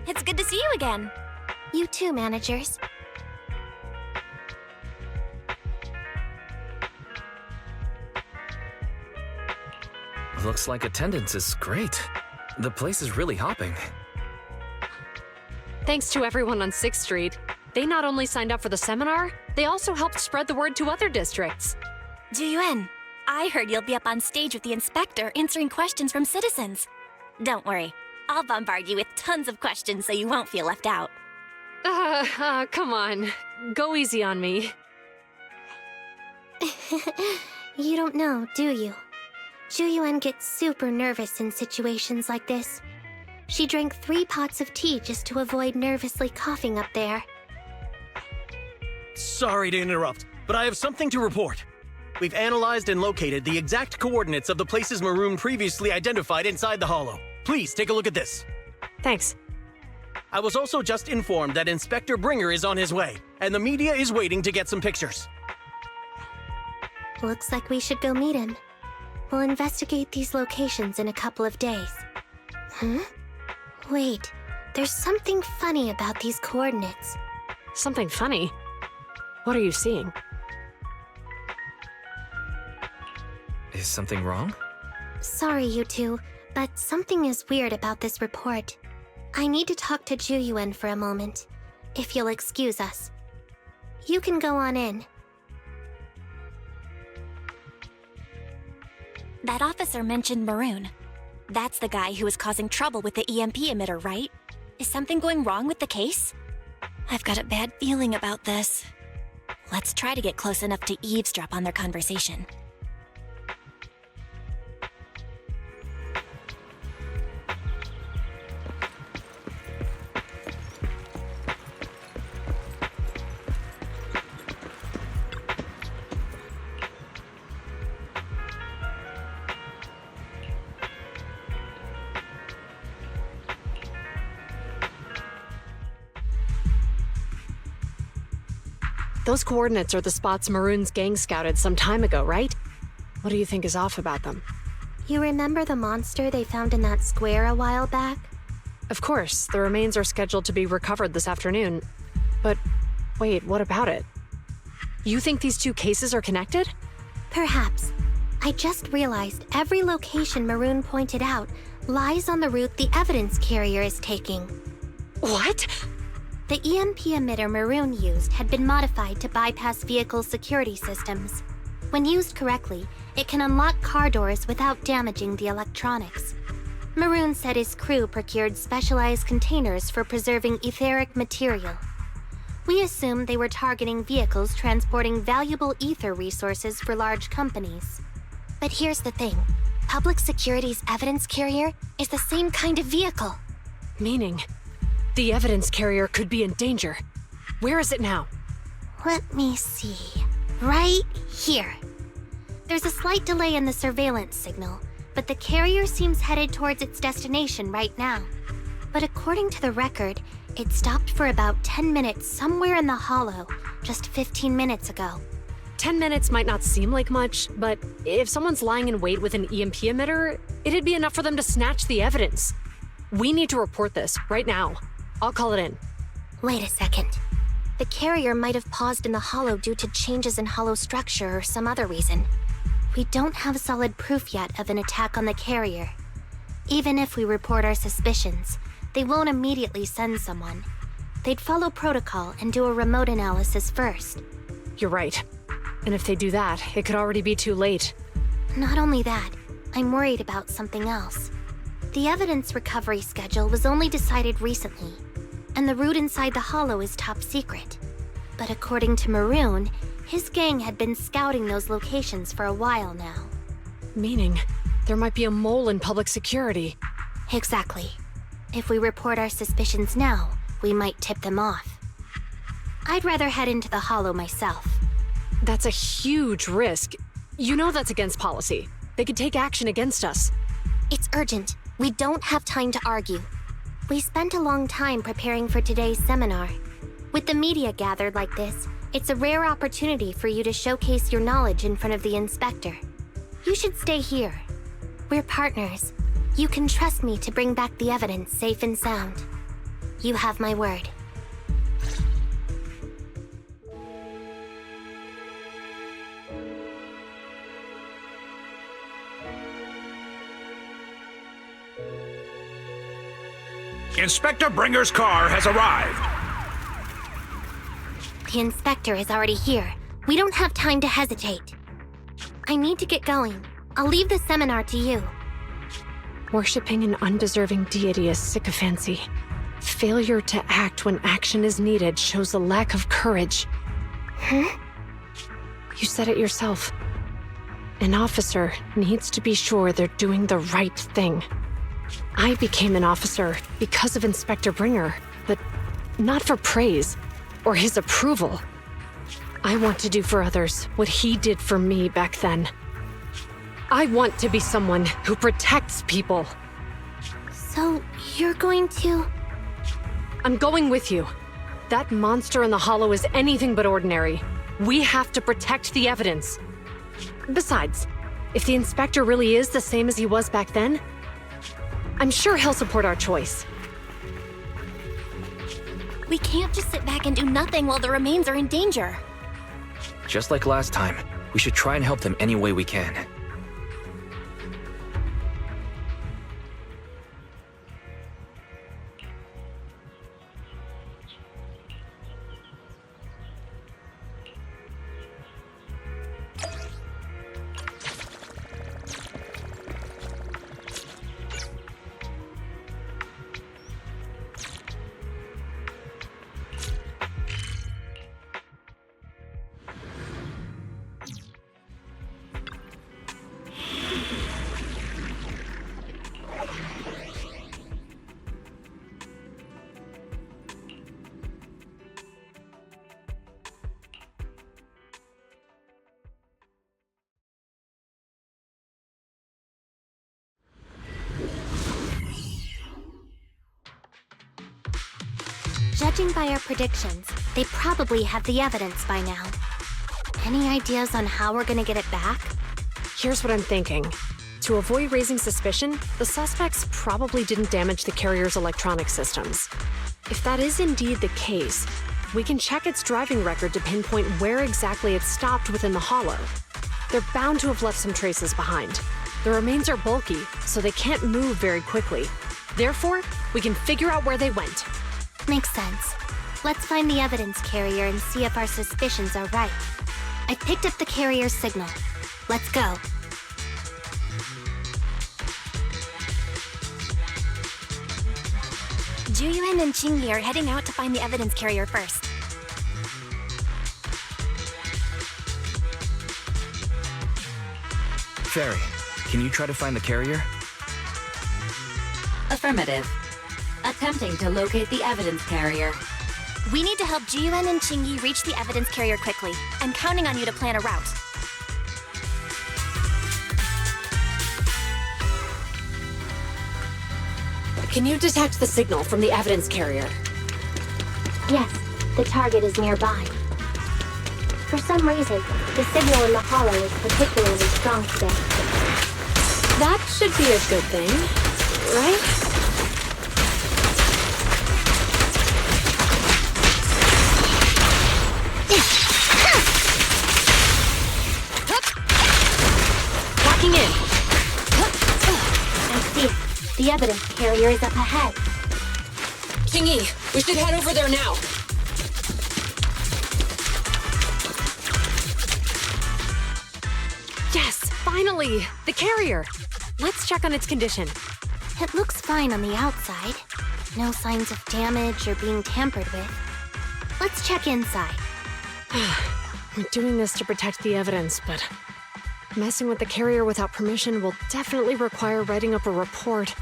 It's good to see you again. You too, managers. Looks like attendance is great. The place is really hopping. Thanks to everyone on 6th Street. They not only signed up for the seminar, they also helped spread the word to other districts. Juyuan, I heard you'll be up on stage with the inspector answering questions from citizens. Don't worry, I'll bombard you with tons of questions so you won't feel left out. Come on. Go easy on me. You don't know, do you? Juyuan gets super nervous in situations like this. She drank 3 pots of tea just to avoid nervously coughing up there. Sorry to interrupt, but I have something to report. We've analyzed and located the exact coordinates of the places Maroon previously identified inside the hollow. Please take a look at this. Thanks. I was also just informed that Inspector Bringer is on his way, and the media is waiting to get some pictures. Looks like we should go meet him. We'll investigate these locations in a couple of days. Wait, there's something funny about these coordinates. Something funny? What are you seeing? Is something wrong? Sorry, you two, but something is weird about this report. I need to talk to Juyuan for a moment, if you'll excuse us. You can go on in. That officer mentioned Maroon. That's the guy who was causing trouble with the EMP emitter, right? Is something going wrong with the case? I've got a bad feeling about this. Let's try to get close enough to eavesdrop on their conversation. Those coordinates are the spots Maroon's gang scouted some time ago, right? What do you think is off about them? You remember the monster they found in that square a while back? Of course, the remains are scheduled to be recovered this afternoon. But wait, what about it? You think these two cases are connected? Perhaps. I just realized every location Maroon pointed out lies on the route the evidence carrier is taking. What? The EMP emitter Maroon used had been modified to bypass vehicle security systems. When used correctly, it can unlock car doors without damaging the electronics. Maroon said his crew procured specialized containers for preserving etheric material. We assumed they were targeting vehicles transporting valuable ether resources for large companies. But here's the thing. Public Security's evidence carrier is the same kind of vehicle. Meaning, the evidence carrier could be in danger. Where is it now? Let me see. Right here. There's a slight delay in the surveillance signal, but the carrier seems headed towards its destination right now. But according to the record, it stopped for about 10 minutes somewhere in the hollow, just 15 minutes ago. 10 minutes might not seem like much, but if someone's lying in wait with an EMP emitter, it'd be enough for them to snatch the evidence. We need to report this right now. I'll call it in. Wait a second. The carrier might have paused in the hollow due to changes in hollow structure or some other reason. We don't have solid proof yet of an attack on the carrier. Even if we report our suspicions, they won't immediately send someone. They'd follow protocol and do a remote analysis first. You're right. And if they do that, it could already be too late. Not only that, I'm worried about something else. The evidence recovery schedule was only decided recently, and the route inside the hollow is top secret. But according to Maroon, his gang had been scouting those locations for a while now. Meaning, there might be a mole in public security. Exactly. If we report our suspicions now, we might tip them off. I'd rather head into the hollow myself. That's a huge risk. You know that's against policy. They could take action against us. It's urgent. We don't have time to argue. We spent a long time preparing for today's seminar. With the media gathered like this, it's a rare opportunity for you to showcase your knowledge in front of the inspector. You should stay here. We're partners. You can trust me to bring back the evidence safe and sound. You have my word. Inspector Bringer's car has arrived. The inspector is already here. We don't have time to hesitate. I need to get going. I'll leave the seminar to you. Worshipping an undeserving deity is sycophancy. Failure to act when action is needed shows a lack of courage. Huh? You said it yourself. An officer needs to be sure they're doing the right thing. I became an officer because of Inspector Bringer, but not for praise or his approval. I want to do for others what he did for me back then. I want to be someone who protects people. So, you're going to... I'm going with you. That monster in the hollow is anything but ordinary. We have to protect the evidence. Besides, if the inspector really is the same as he was back then, I'm sure he'll support our choice. We can't just sit back and do nothing while the remains are in danger. Just like last time, we should try and help them any way we can. Judging by our predictions, they probably have the evidence by now. Any ideas on how we're gonna get it back? Here's what I'm thinking. To avoid raising suspicion, the suspects probably didn't damage the carrier's electronic systems. If that is indeed the case, we can check its driving record to pinpoint where exactly it stopped within the hollow. They're bound to have left some traces behind. The remains are bulky, so they can't move very quickly. Therefore, we can figure out where they went. Makes sense. Let's find the evidence carrier and see if our suspicions are right. I picked up the carrier's signal. Let's go. Juyuan and Qingyi are heading out to find the evidence carrier first. Fairy, can you try to find the carrier? Affirmative. Attempting to locate the evidence carrier. We need to help Juyuan and Qingyi reach the evidence carrier quickly. I'm counting on you to plan a route. Can you detect the signal from the evidence carrier? Yes, the target is nearby. For some reason, the signal in the hollow is particularly strong today. That should be a good thing, right? Locking in. I see. The evidence carrier is up ahead. Qingyi, we should head over there now. Yes, finally! The carrier! Let's check on its condition. It looks fine on the outside. No signs of damage or being tampered with. Let's check inside. We're doing this to protect the evidence, but messing with the carrier without permission will definitely require writing up a report.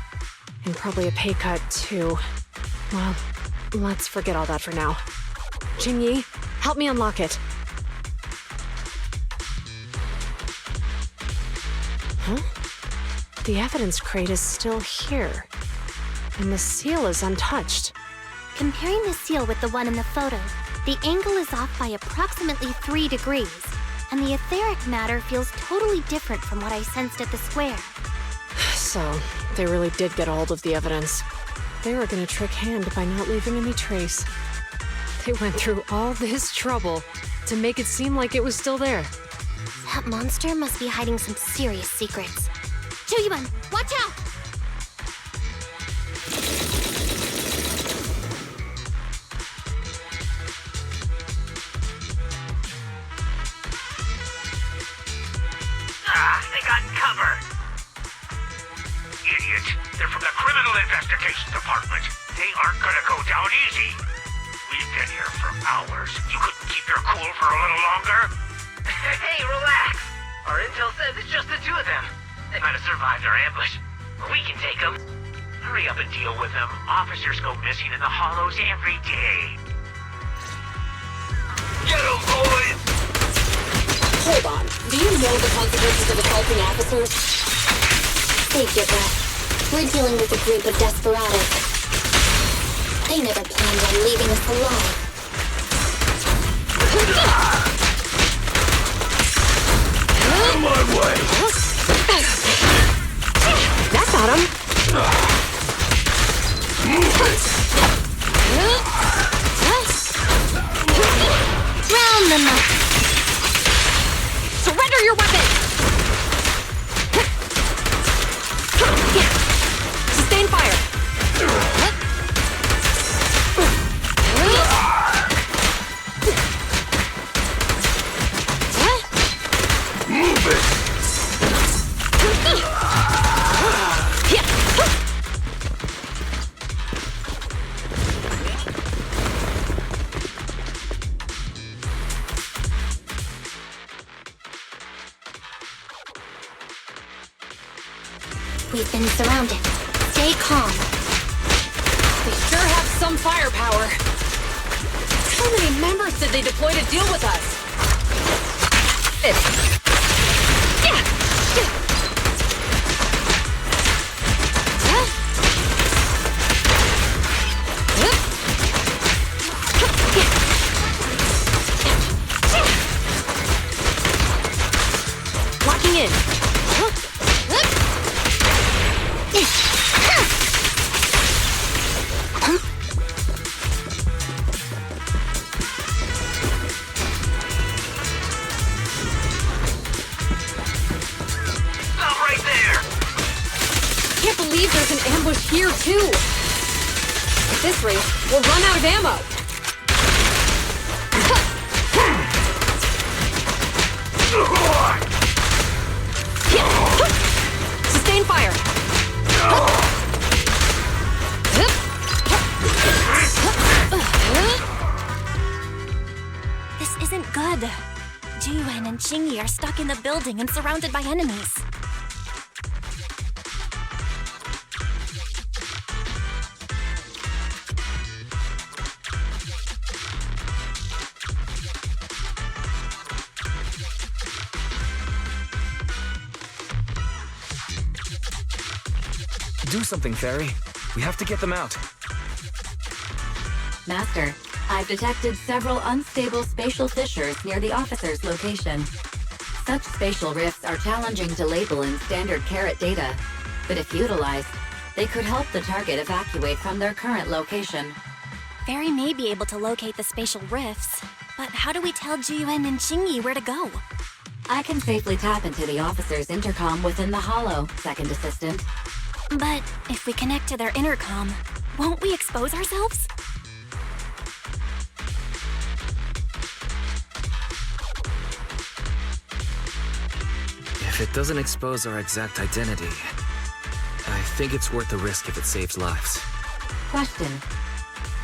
And probably a pay cut, too. Well, let's forget all that for now. Qingyi, help me unlock it. Huh? The evidence crate is still here. And the seal is untouched. Comparing the seal with the one in the photo, the angle is off by approximately 3 degrees, and the etheric matter feels totally different from what I sensed at the square. So, they really did get a hold of the evidence. they were gonna trick Hand by not leaving any trace. They went through all this trouble to make it seem like it was still there. That monster must be hiding some serious secrets. Choyuan, watch out! They got cover. Idiots. They're from the Criminal Investigation Department. They aren't gonna go down easy. We've been here for hours. You couldn't keep your cool for a little longer? Hey, relax. Our intel says it's just the two of them. They might have survived our ambush. We can take them. Hurry up and deal with them. Officers go missing in the hollows every day. Get them, boys! Hold on. Do you know the consequences of assaulting officers? Save your breath. We're dealing with a group of desperados. They never planned on leaving us alive. On my way! That got him! Round them up. Surrender your weapon! Sustain fire! Move it! We've been surrounded. Stay calm. They sure have some firepower. How many members did they deploy to deal with us? Locking in. Stop right there! Can't believe there's an ambush here, too. At this rate, we'll run out of ammo. Sustain fire! This isn't good. Jiyuan and Qingyi are stuck in the building and surrounded by enemies. Do something, Fairy. We have to get them out. Master, I've detected several unstable spatial fissures near the officer's location. Such spatial rifts are challenging to label in standard carat data, but if utilized, they could help the target evacuate from their current location. Fairy may be able to locate the spatial rifts, but how do we tell Jiyuan and Qingyi where to go? I can safely tap into the officer's intercom within the hollow, Second Assistant. But if we connect to their intercom, won't we expose ourselves? If it doesn't expose our exact identity, I think it's worth the risk if it saves lives. Question.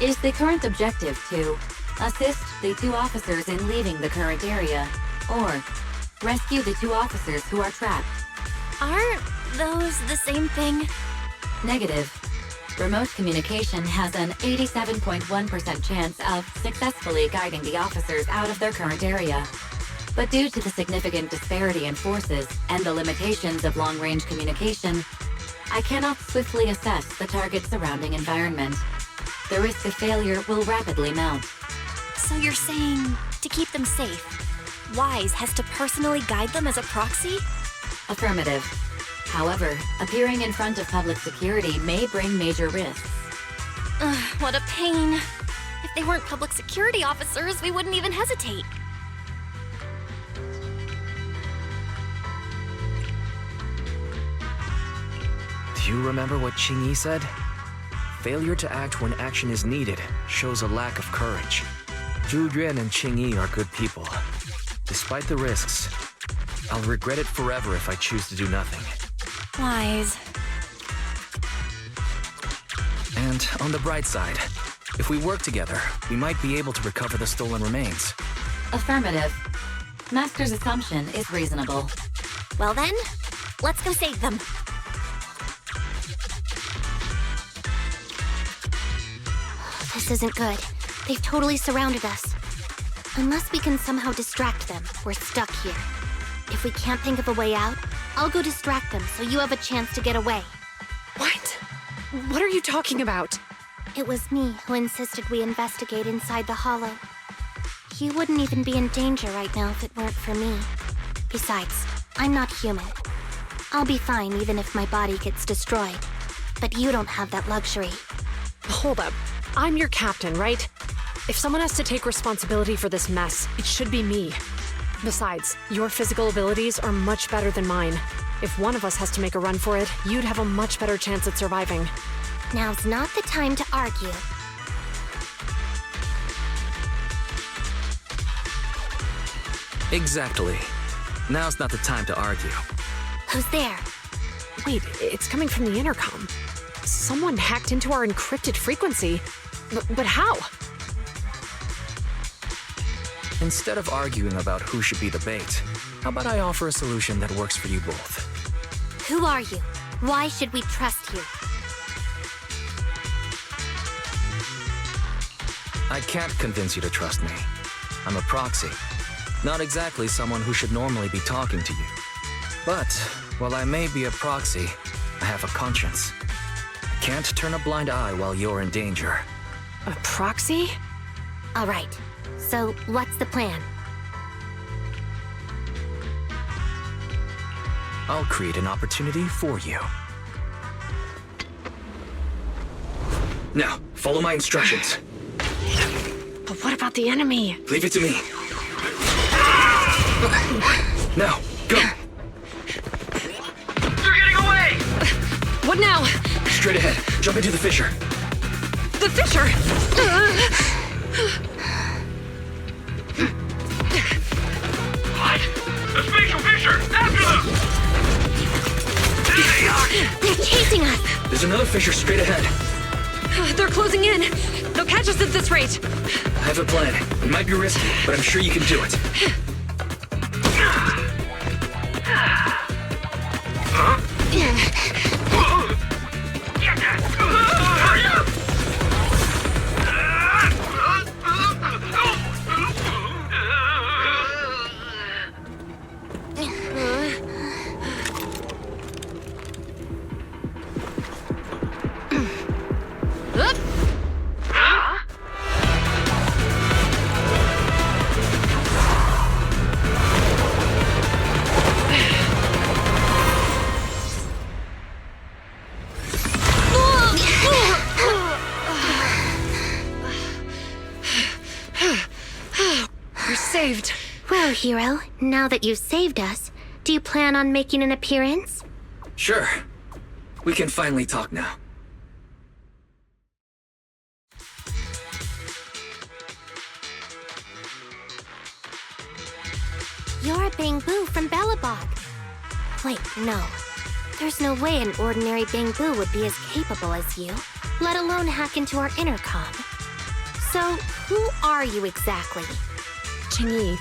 Is the current objective to assist the two officers in leaving the current area, or rescue the two officers who are trapped? Aren't those the same thing? Negative. Remote communication has an 87.1% chance of successfully guiding the officers out of their current area. But due to the significant disparity in forces and the limitations of long-range communication, I cannot swiftly assess the target's surrounding environment. The risk of failure will rapidly mount. So you're saying to keep them safe, Wise has to personally guide them as a proxy? Affirmative. However, appearing in front of public security may bring major risks. What a pain. If they weren't public security officers, we wouldn't even hesitate. Do you remember what Qingyi said? Failure to act when action is needed shows a lack of courage. Zhu Yuan and Qingyi are good people. Despite the risks, I'll regret it forever if I choose to do nothing. Wise. And on the bright side, if we work together, we might be able to recover the stolen remains. Affirmative. Master's assumption is reasonable. Well then, let's go save them. This isn't good. They've totally surrounded us. Unless we can somehow distract them, we're stuck here. If we can't think of a way out, I'll go distract them so you have a chance to get away. What? What are you talking about? It was me who insisted we investigate inside the hollow. You wouldn't even be in danger right now if it weren't for me. Besides, I'm not human. I'll be fine even if my body gets destroyed. But you don't have that luxury. Hold up. I'm your captain, right? If someone has to take responsibility for this mess, it should be me. Besides, your physical abilities are much better than mine. If one of us has to make a run for it, you'd have a much better chance at surviving. Now's not the time to argue. Exactly. Now's not the time to argue. Who's there? Wait, it's coming from the intercom. Someone hacked into our encrypted frequency. But how? Instead of arguing about who should be the bait, how about I offer a solution that works for you both? Who are you? Why should we trust you? I can't convince you to trust me. I'm a proxy. Not exactly someone who should normally be talking to you. But, while I may be a proxy, I have a conscience. I can't turn a blind eye while you're in danger. A proxy? All right. So, what's the plan? I'll create an opportunity for you. Now, follow my instructions. But what about the enemy? Leave it to me. Now, go! They're getting away! What now? Straight ahead. Jump into the fissure. The fissure! What? A spatial fissure! After them! There they are! They're chasing us! There's another fissure straight ahead. They're closing in. They'll catch us at this rate. I have a plan. It might be risky, but I'm sure you can do it. Hurry up! We're saved. Well, hero, now that you've saved us, do you plan on making an appearance? Sure. We can finally talk now. You're Bangbu from Bellabog. Wait, no. There's no way an ordinary Bangbu would be as capable as you, let alone hack into our intercom. So, who are you exactly? Qingyi,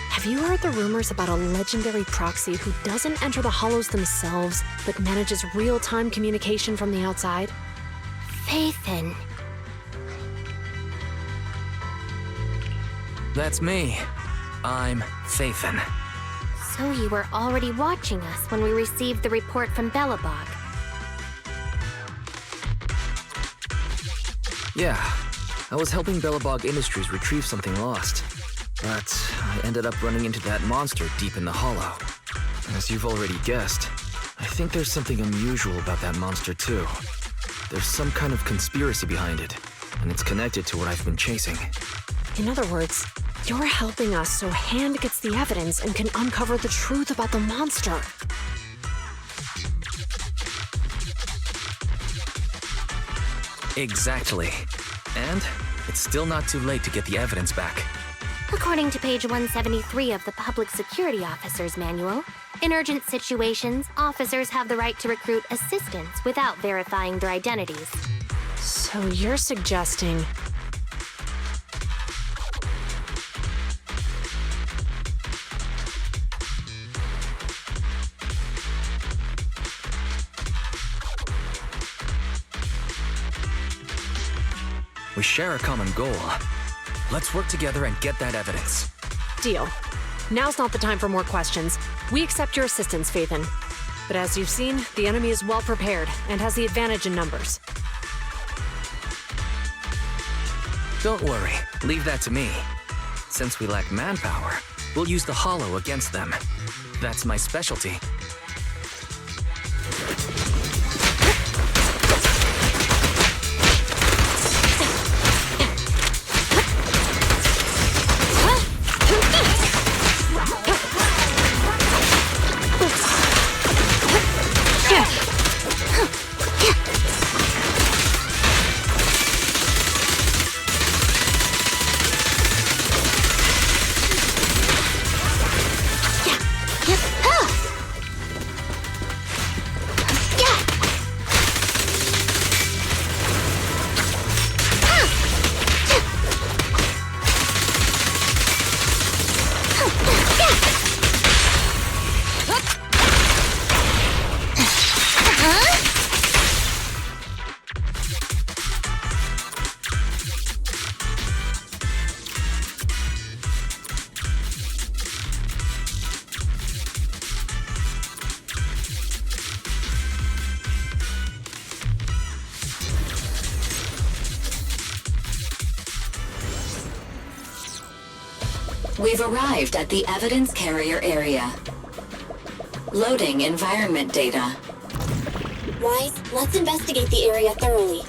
have you heard the rumors about a legendary proxy who doesn't enter the hollows themselves, but manages real-time communication from the outside? Faithin. That's me. I'm Faithin. So you were already watching us when we received the report from Bellabog. Yeah, I was helping Bellabog Industries retrieve something lost. But I ended up running into that monster deep in the hollow. As you've already guessed, I think there's something unusual about that monster too. There's some kind of conspiracy behind it, and it's connected to what I've been chasing. In other words, you're helping us so Hand gets the evidence and can uncover the truth about the monster. Exactly. And it's still not too late to get the evidence back. According to page 173 of the Public Security Officer's Manual, in urgent situations, officers have the right to recruit assistants without verifying their identities. So you're suggesting... We share a common goal. Let's work together and get that evidence. Deal. Now's not the time for more questions. We accept your assistance, Phaethon. But as you've seen, the enemy is well prepared and has the advantage in numbers. Don't worry, leave that to me. Since we lack manpower, we'll use the Hollow against them. That's my specialty. We've arrived at the evidence carrier area. Loading environment data. Wise, let's investigate the area thoroughly.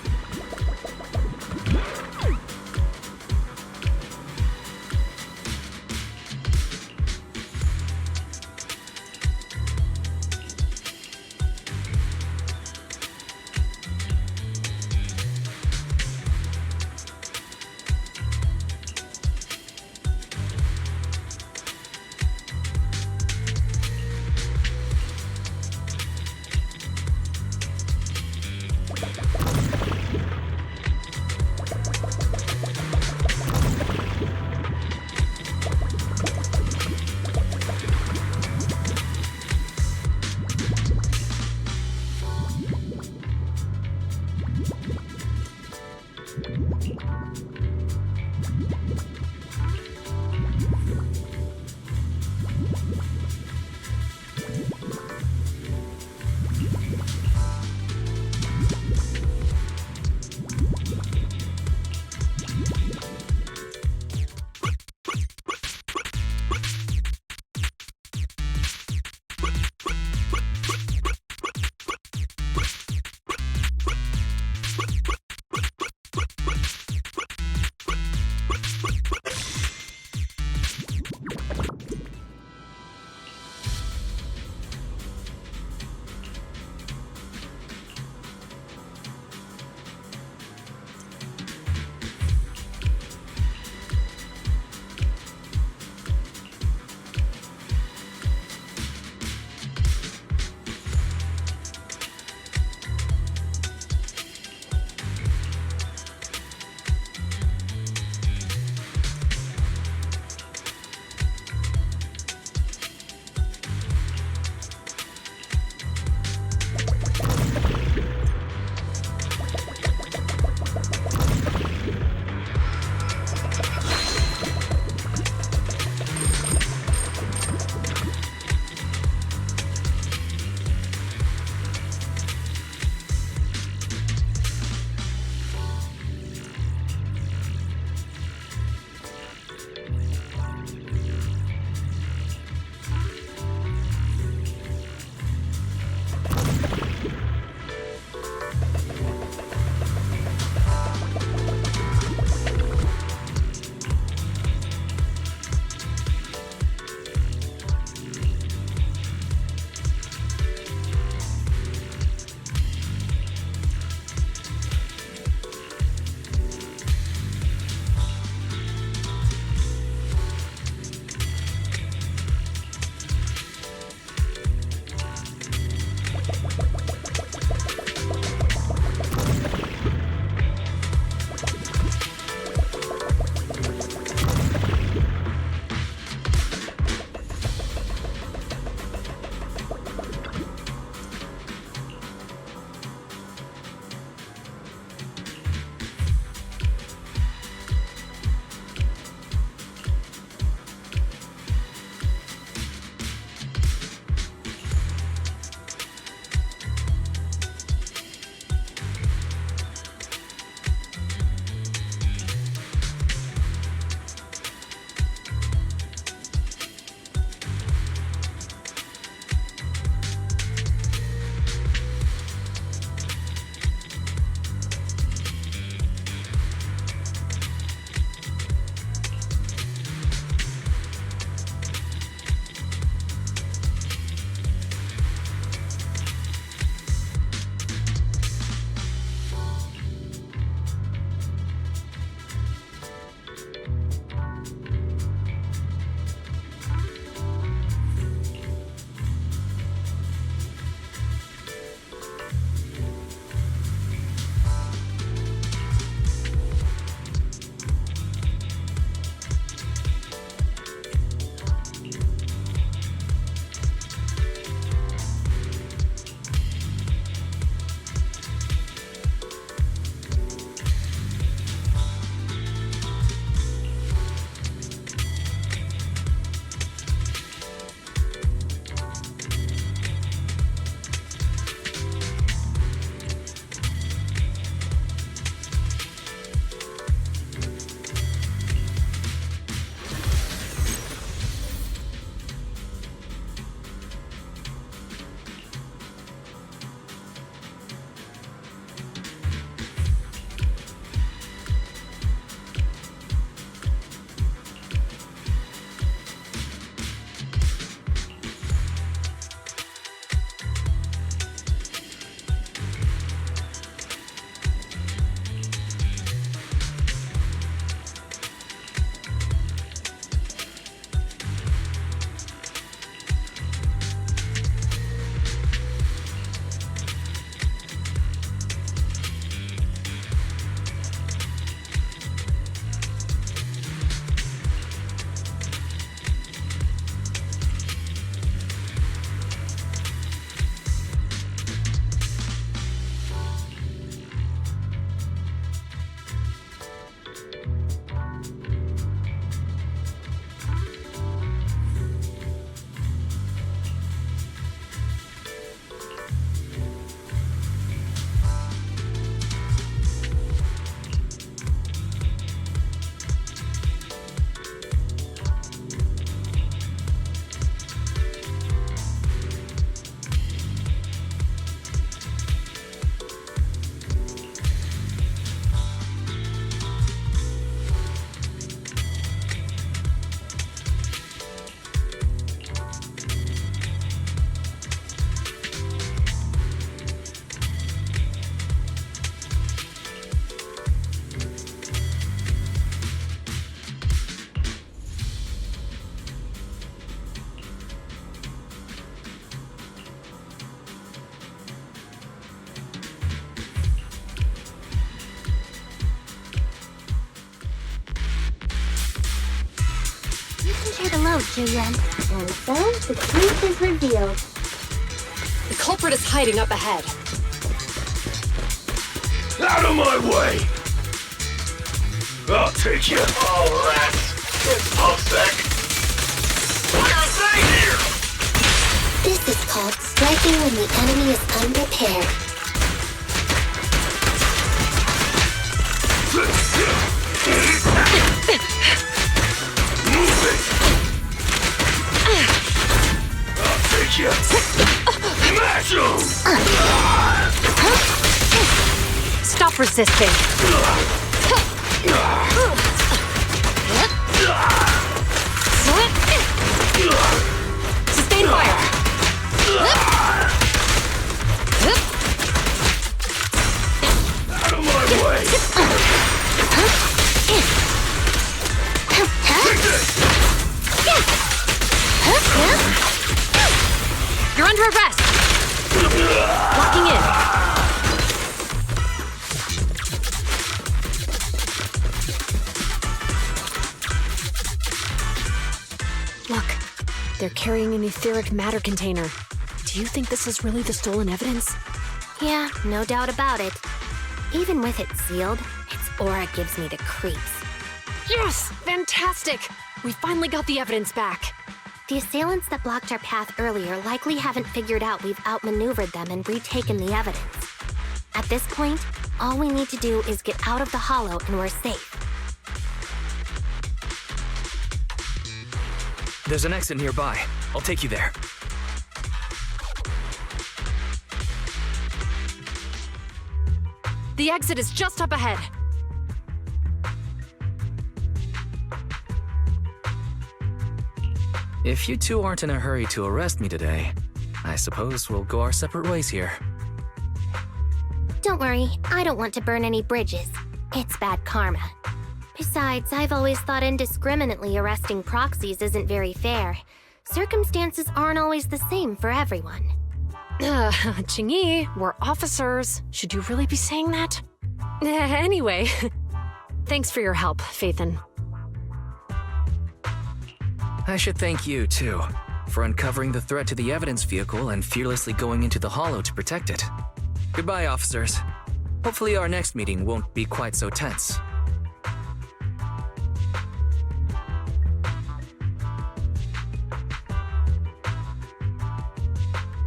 Share the load, Julian. And so, the truth is revealed. The culprit is hiding up ahead. Out of my way! I'll take you. Oh, rats. It's Puffsack. What are they here? This is called striking when the enemy is unprepared. Move it! I'll take you. Smash 'em! Stop resisting. Sustain fire. Out of my way! Take this! You're under arrest. Locking in. Look, they're carrying an etheric matter container. Do you think this is really the stolen evidence? Yeah, no doubt about it. Even with it sealed, its aura gives me the creeps. Yes! Fantastic! We finally got the evidence back. The assailants that blocked our path earlier likely haven't figured out we've outmaneuvered them and retaken the evidence. At this point, all we need to do is get out of the hollow and we're safe. There's an exit nearby. I'll take you there. The exit is just up ahead. If you two aren't in a hurry to arrest me today, I suppose we'll go our separate ways here. Don't worry, I don't want to burn any bridges. It's bad karma. Besides, I've always thought indiscriminately arresting proxies isn't very fair. Circumstances aren't always the same for everyone. Qingyi, we're officers. Should you really be saying that? Anyway, thanks for your help, Phaethon. I should thank you, too, for uncovering the threat to the evidence vehicle and fearlessly going into the hollow to protect it. Goodbye, officers. Hopefully our next meeting won't be quite so tense.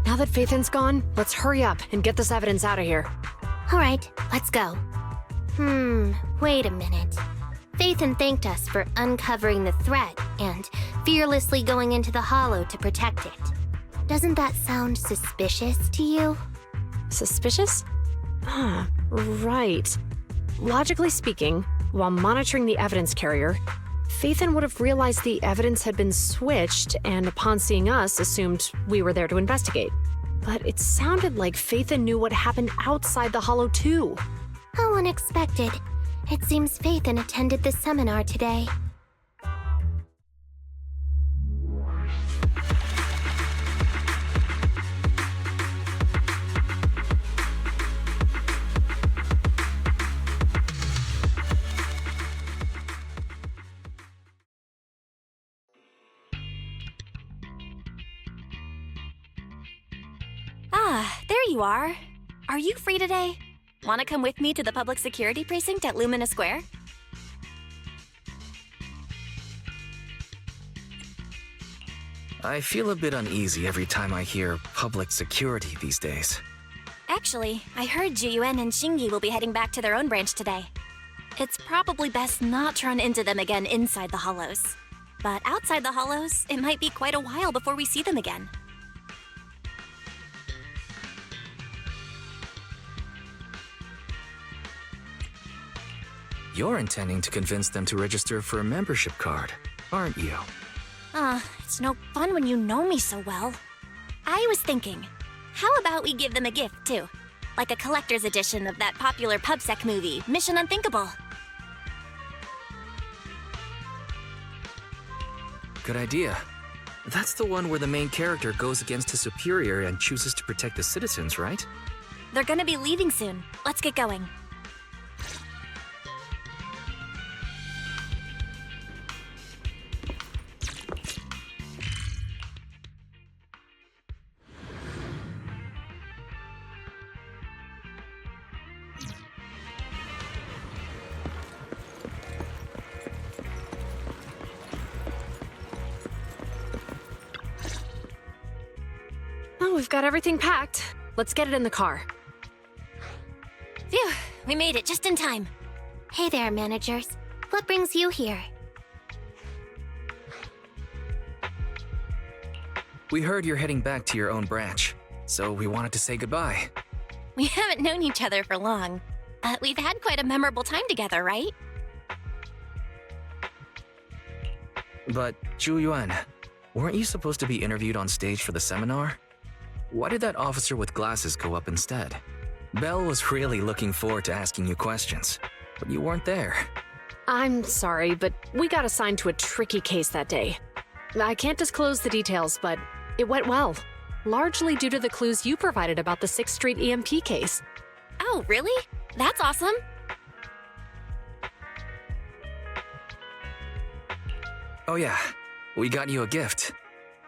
Now that Phaethon's gone, let's hurry up and get this evidence out of here. All right, let's go. Wait a minute. Phaethon thanked us for uncovering the threat and fearlessly going into the hollow to protect it. Doesn't that sound suspicious to you? Suspicious? Right. Logically speaking, while monitoring the evidence carrier, Phaethon would have realized the evidence had been switched and upon seeing us assumed we were there to investigate. But it sounded like Phaethon knew what happened outside the hollow too. How unexpected. It seems Phaethon attended the seminar today. Ah, there you are. Are you free today? Want to come with me to the public security precinct at Lumina Square? I feel a bit uneasy every time I hear public security these days. Actually, I heard Juyuan and Xingyi will be heading back to their own branch today. It's probably best not to run into them again inside the hollows. But outside the hollows, it might be quite a while before we see them again. You're intending to convince them to register for a membership card, aren't you? It's no fun when you know me so well. I was thinking, how about we give them a gift, too? Like a collector's edition of that popular PubSec movie, Mission Unthinkable. Good idea. That's the one where the main character goes against his superior and chooses to protect the citizens, right? They're gonna be leaving soon. Let's get going. we've got everything packed. Let's get it in the car. Phew, we made it just in time. Hey there, managers. What brings you here? We heard you're heading back to your own branch, so we wanted to say goodbye. We haven't known each other for long, but we've had quite a memorable time together, right? But, Zhu Yuan, weren't you supposed to be interviewed on stage for the seminar? Why did that officer with glasses go up instead? Belle was really looking forward to asking you questions, but you weren't there. I'm sorry, but we got assigned to a tricky case that day. I can't disclose the details, but it went well. Largely due to the clues you provided about the 6th Street EMP case. Oh, really? That's awesome. Oh yeah, we got you a gift.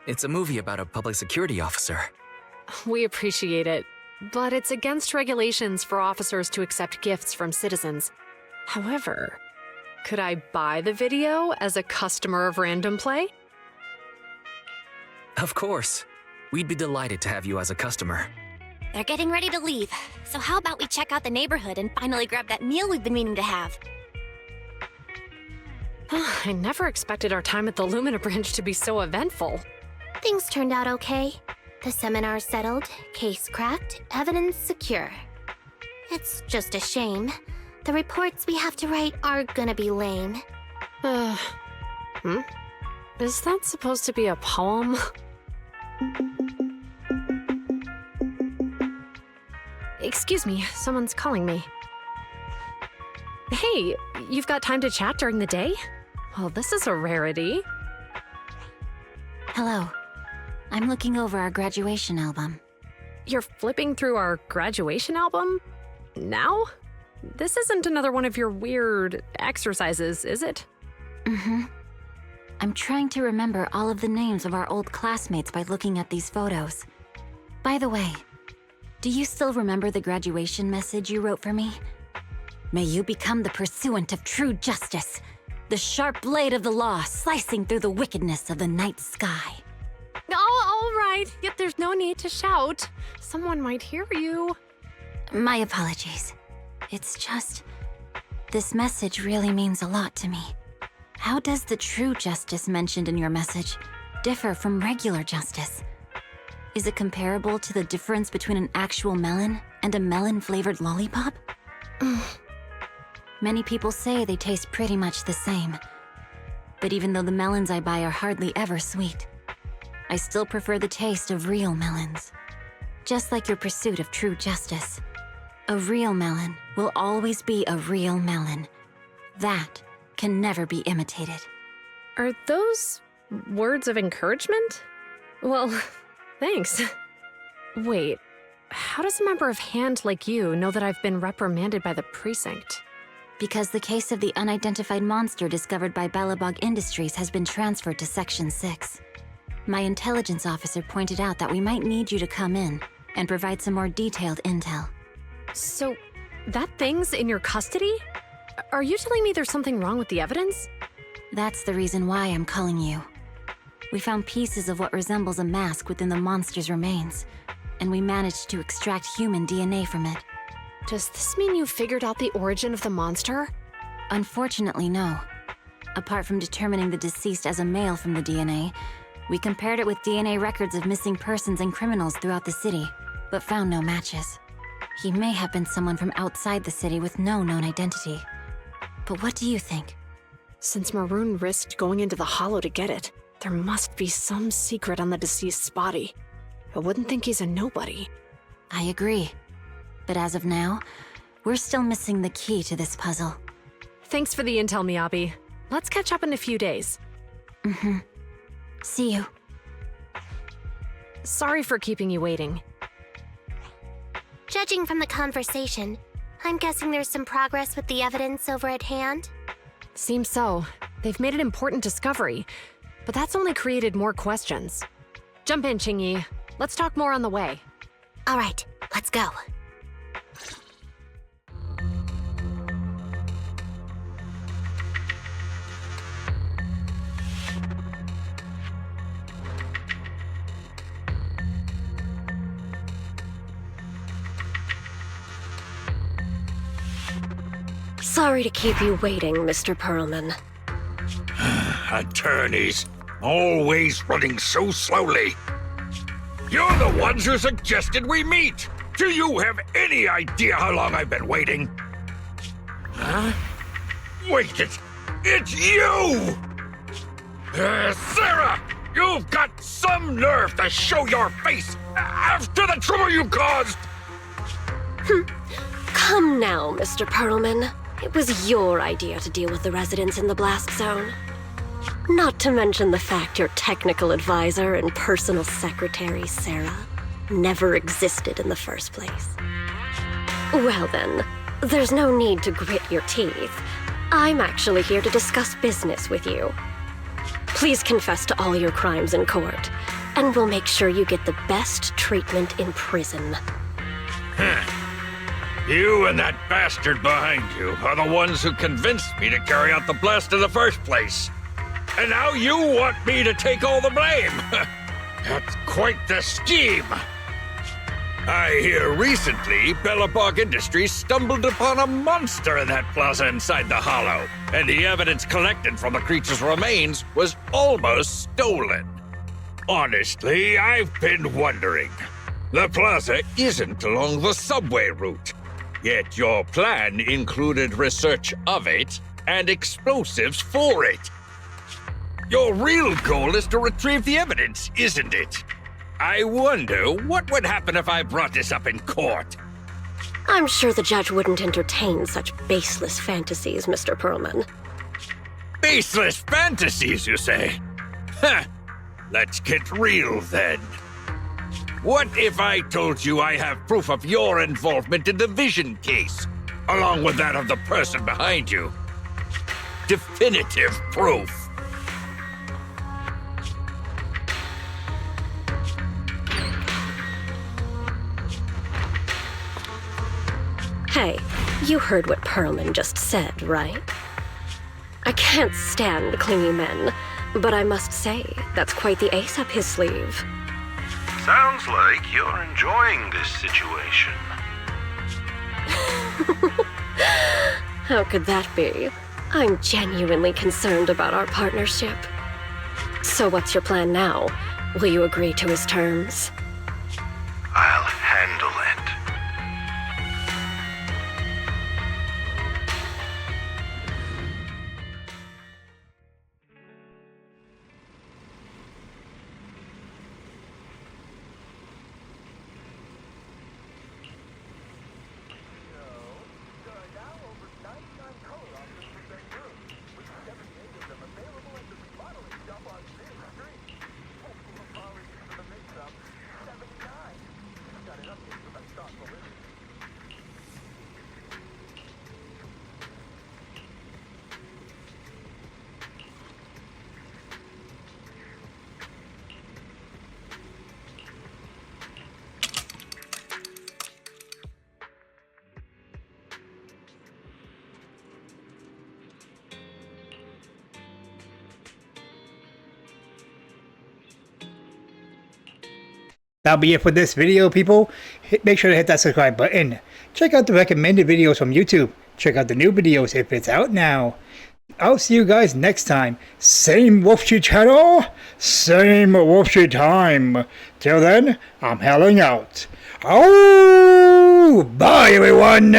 It's a movie about a public security officer. We appreciate it, but it's against regulations for officers to accept gifts from citizens. However, could I buy the video as a customer of Random Play? Of course. We'd be delighted to have you as a customer. They're getting ready to leave, so how about we check out the neighborhood and finally grab that meal we've been meaning to have? I never expected our time at the Lumina branch to be so eventful. Things turned out okay. The seminar settled, case cracked, evidence secure. It's just a shame. The reports we have to write are gonna be lame. Is that supposed to be a poem? Excuse me, someone's calling me. Hey, you've got time to chat during the day? Well, this is a rarity. Hello. I'm looking over our graduation album. You're flipping through our graduation album? Now? This isn't another one of your weird exercises, is it? Mm-hmm. I'm trying to remember all of the names of our old classmates by looking at these photos. By the way, do you still remember the graduation message you wrote for me? May you become the pursuant of true justice, the sharp blade of the law slicing through the wickedness of the night sky. Oh, all right, yet there's no need to shout. Someone might hear you. My apologies. It's just, this message really means a lot to me. How does the true justice mentioned in your message differ from regular justice? Is it comparable to the difference between an actual melon and a melon-flavored lollipop? Many people say they taste pretty much the same. But even though the melons I buy are hardly ever sweet, I still prefer the taste of real melons. Just like your pursuit of true justice. A real melon will always be a real melon. That can never be imitated. Are those words of encouragement? Well, thanks. Wait, how does a member of Hand like you know that I've been reprimanded by the precinct? Because the case of the unidentified monster discovered by Bellabog Industries has been transferred to Section 6. My intelligence officer pointed out that we might need you to come in and provide some more detailed intel. So, that thing's in your custody? Are you telling me there's something wrong with the evidence? That's the reason why I'm calling you. We found pieces of what resembles a mask within the monster's remains, and we managed to extract human DNA from it. Does this mean you figured out the origin of the monster? Unfortunately, no. Apart from determining the deceased as a male from the DNA, we compared it with DNA records of missing persons and criminals throughout the city, but found no matches. He may have been someone from outside the city with no known identity. But what do you think? Since Maroon risked going into the Hollow to get it, there must be some secret on the deceased's body. I wouldn't think he's a nobody. I agree. But as of now, we're still missing the key to this puzzle. Thanks for the intel, Miyabi. Let's catch up in a few days. Mm-hmm. See you. Sorry for keeping you waiting. Judging from the conversation, I'm guessing there's some progress with the evidence over at Hand? Seems so. They've made an important discovery, but that's only created more questions. Jump in, Qingyi. Let's talk more on the way. All right, let's go. Sorry to keep you waiting, Mr. Perlman. Attorneys, always running so slowly. You're the ones who suggested we meet. Do you have any idea how long I've been waiting? Huh? Wait, it's you! Sarah! You've got some nerve to show your face after the trouble you caused! Come now, Mr. Perlman. It was your idea to deal with the residents in the blast zone. Not to mention the fact your technical advisor and personal secretary, Sarah, never existed in the first place. Well then, there's no need to grit your teeth. I'm actually here to discuss business with you. Please confess to all your crimes in court, and we'll make sure you get the best treatment in prison. You and that bastard behind you are the ones who convinced me to carry out the blast in the first place. And now you want me to take all the blame. That's quite the scheme. I hear recently Bellabog Industries stumbled upon a monster in that plaza inside the Hollow, and the evidence collected from the creature's remains was almost stolen. Honestly, I've been wondering. The plaza isn't along the subway route, yet your plan included research of it and explosives for it. Your real goal is to retrieve the evidence, isn't it? I wonder what would happen if I brought this up in court. I'm sure the judge wouldn't entertain such baseless fantasies, Mr. Perlman. Baseless fantasies, you say? Huh. Let's get real then. What if I told you I have proof of your involvement in the Vision case, along with that of the person behind you? Definitive proof. Hey, you heard what Perlman just said, right? I can't stand clingy men, but I must say, that's quite the ace up his sleeve. Sounds like you're enjoying this situation. How could that be? I'm genuinely concerned about our partnership. So what's your plan now? Will you agree to his terms? I'll handle it. That'll be it for this video, people. Make sure to hit that subscribe button. Check out the recommended videos from YouTube. Check out the new videos if it's out now. I'll see you guys next time. Same Wolfsy channel, same Wolfsy time. Till then, I'm helling out. Oh, bye everyone!